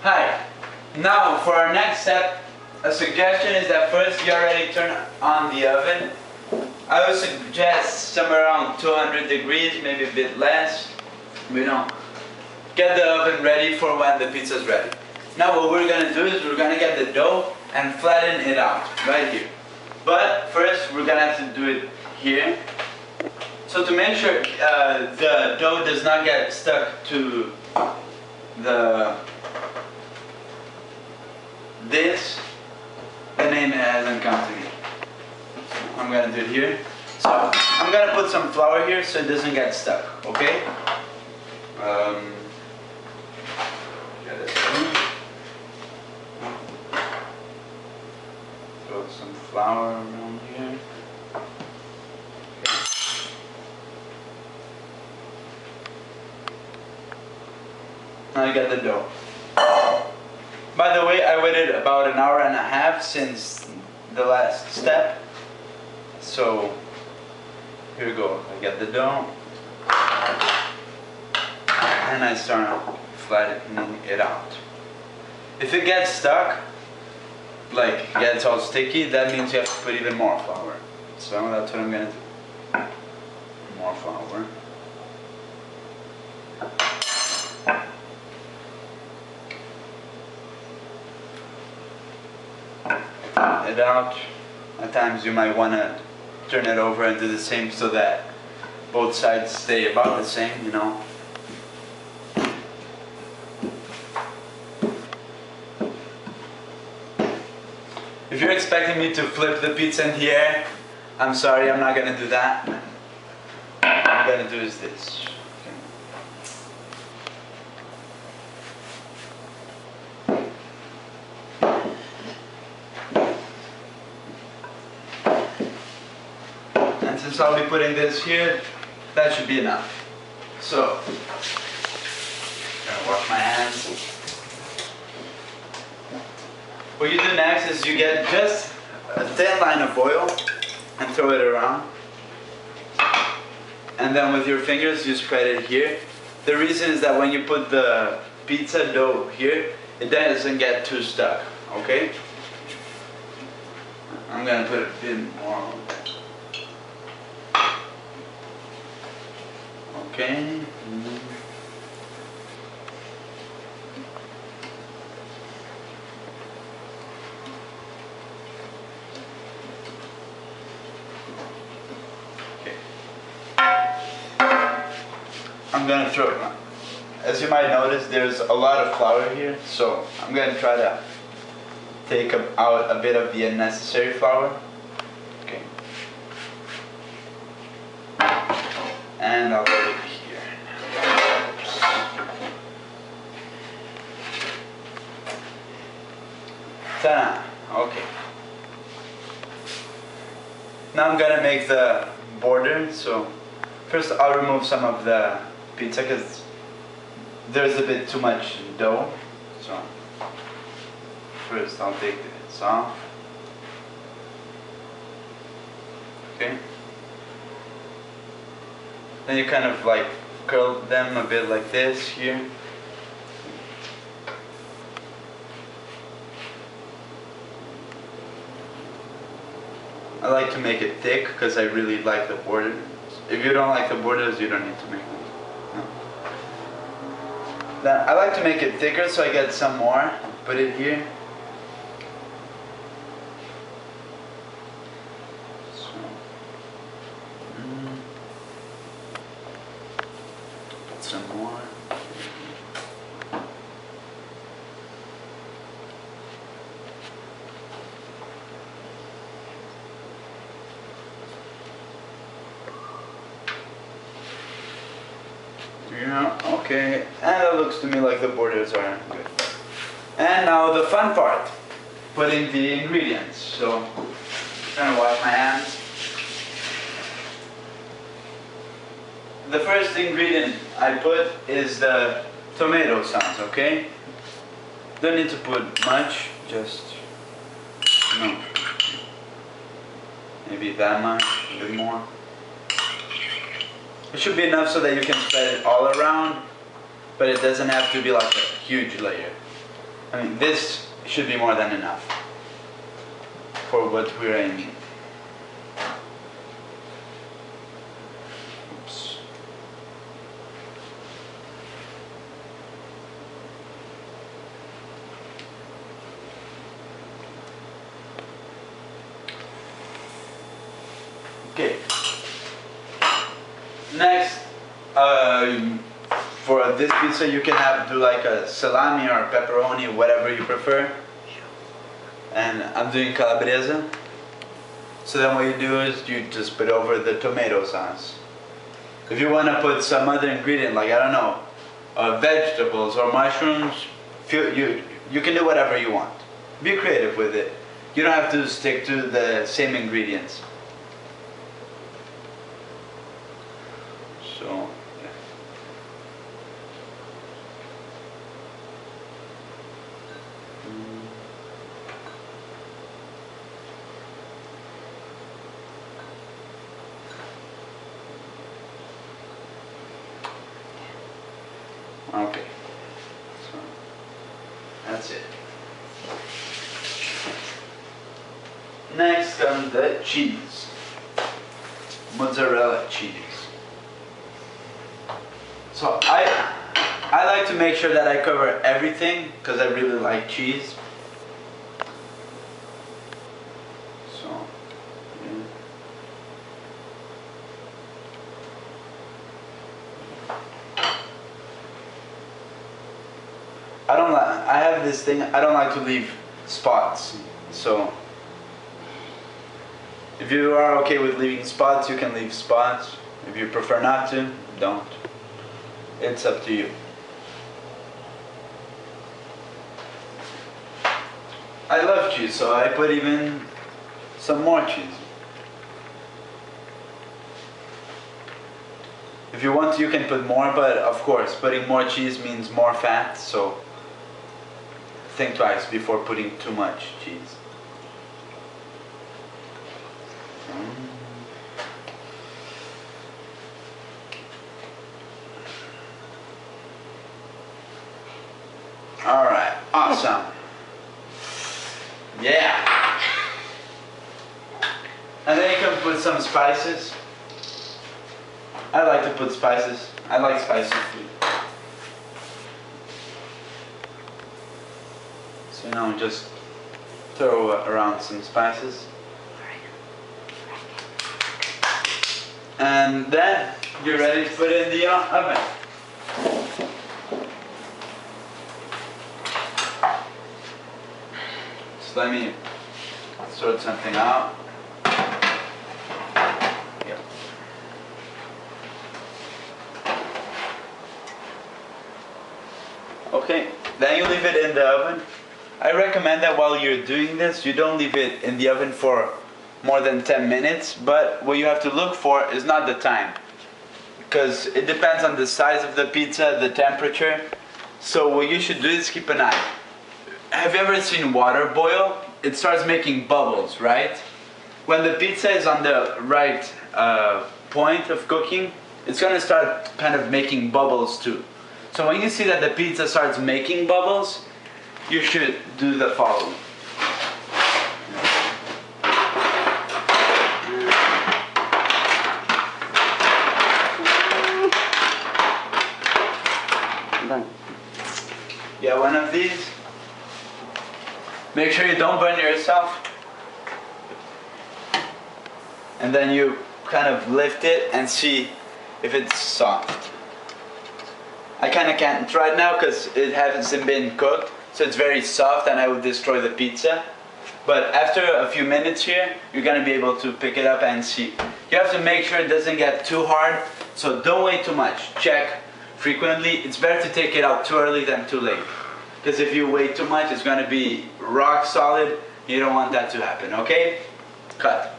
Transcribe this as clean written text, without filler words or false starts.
Hi. Now for our next step, a suggestion is that first you already turn on the oven. I would suggest somewhere around 200 degrees, maybe a bit less. Get the oven ready for when the pizza is ready. Now what we're gonna do is we're gonna get the dough and flatten it out right here. But first we're gonna have to do it here. So to make sure the dough does not get stuck to the name hasn't come to me. I'm gonna do it here. So I'm gonna put some flour here so it doesn't get stuck. Okay. Throw some flour around here. Now you got the dough. By the way, I waited about an hour and a half since the last step. So here we go. I get the dough and I start flattening it out. If it gets stuck, like gets all sticky, that means you have to put even more flour. So that's what I'm gonna do. More flour. It out. At times you might want to turn it over and do the same so that both sides stay about the same, you know. If you're expecting me to flip the pizza in the air, I'm sorry, I'm not gonna do that. What I'm gonna do is this. And since I'll be putting this here, that should be enough. So, I'm gonna wash my hands. What you do next is you get just a thin line of oil and throw it around. And then with your fingers you spread it here. The reason is that when you put the pizza dough here, it doesn't get too stuck, okay? I'm gonna put a bit more. Okay. I'm gonna throw it. As you might notice, there's a lot of flour here, so I'm gonna try to take out a bit of the unnecessary flour. Okay. And I'll put it here. Ta-da! Okay. Now I'm gonna make the border. So first I'll remove some of the pizza because there's a bit too much dough. So first I'll take this off. Okay. Then you kind of like curl them a bit like this here. I like to make it thick because I really like the border. If you don't like the borders, you don't need to make them. No. Then I like to make it thicker, so I get some more. Put it here. So, put some more. Yeah, okay, and it looks to me like the borders are good. And now the fun part, putting the ingredients. So, I'm gonna wash my hands. The first ingredient I put is the tomato sauce, okay? Don't need to put much, just, maybe that much, a bit more. It should be enough so that you can spread it all around, but it doesn't have to be like a huge layer. I mean, this should be more than enough for what we're aiming. Oops. Okay. Next, for this pizza, you can do like a salami or pepperoni, whatever you prefer. And I'm doing calabresa. So then what you do is you just put over the tomato sauce. If you want to put some other ingredient, like I don't know, vegetables or mushrooms, you can do whatever you want. Be creative with it. You don't have to stick to the same ingredients. So, yeah. Okay, so that's it. Next comes the cheese, mozzarella cheese. So I like to make sure that I cover everything because I really like cheese. So yeah. I have this thing, I don't like to leave spots. So if you are okay with leaving spots, you can leave spots. If you prefer not to, don't. It's up to you. I love cheese, so I put even some more cheese. If you want to, you can put more, but of course, putting more cheese means more fat, so think twice before putting too much cheese. Alright, awesome. Yeah. And then you can put some spices. I like to put spices. I like spicy food. So now just throw around some spices. And then you're ready to put it in the oven. So let me sort something out. Yep. Okay, then you leave it in the oven. I recommend that while you're doing this, you don't leave it in the oven for more than 10 minutes, but what you have to look for is not the time, because it depends on the size of the pizza, the temperature. So what you should do is keep an eye. Have you ever seen water boil? It starts making bubbles, right? When the pizza is on the right point of cooking, it's gonna start kind of making bubbles too. So when you see that the pizza starts making bubbles, you should do the following. Yeah, one of these. Make sure you don't burn yourself. And then you kind of lift it and see if it's soft. I kind of can't right now because it hasn't been cooked, so it's very soft and I would destroy the pizza. But after a few minutes here, you're going to be able to pick it up and see. You have to make sure it doesn't get too hard, so don't wait too much. Check frequently. It's better to take it out too early than too late. Because if you wait too much, it's going to be rock solid. You don't want that to happen, okay? Cut.